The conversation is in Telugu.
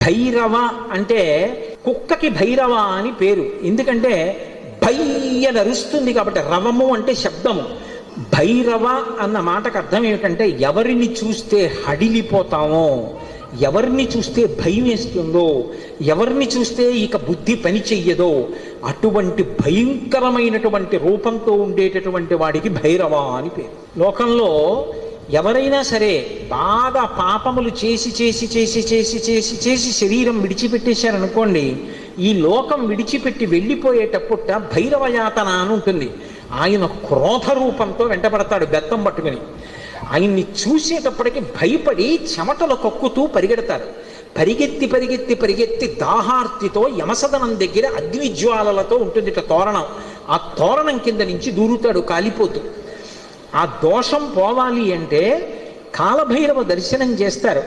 భైరవ అంటే కుక్కకి భైరవ అని పేరు. ఎందుకంటే భయ్య నరుస్తుంది కాబట్టి. రవము అంటే శబ్దము. భైరవ అన్న మాటకు అర్థం ఏమిటంటే ఎవరిని చూస్తే హడిలిపోతామో, ఎవరిని చూస్తే భయం వేస్తుందో, ఎవరిని చూస్తే ఇక బుద్ధి పని చెయ్యదో అటువంటి భయంకరమైనటువంటి రూపంతో ఉండేటటువంటి వాడికి భైరవ అని పేరు. లోకంలో ఎవరైనా సరే బాగా పాపములు చేసి చేసి చేసి చేసి చేసి చేసి శరీరం విడిచిపెట్టేశారనుకోండి, ఈ లోకం విడిచిపెట్టి వెళ్ళిపోయేటప్పుట భైరవయాతన అని ఉంటుంది. ఆయన క్రోధ రూపంతో వెంటబడతాడు బెత్తం పట్టుకుని. ఆయన్ని చూసేటప్పటికి భయపడి చెమటలు కక్కుతూ పరిగెడతారు. పరిగెత్తి పరిగెత్తి పరిగెత్తి దాహార్తితో యమసదనం దగ్గర అగ్నిజ్వాలలతో ఉంటుంది తోరణం. ఆ తోరణం కింద నుంచి దూరుతాడు కాలిపోతూ. ఆ దోషం పోవాలి అంటే కాలభైరవ దర్శనం చేస్తారు.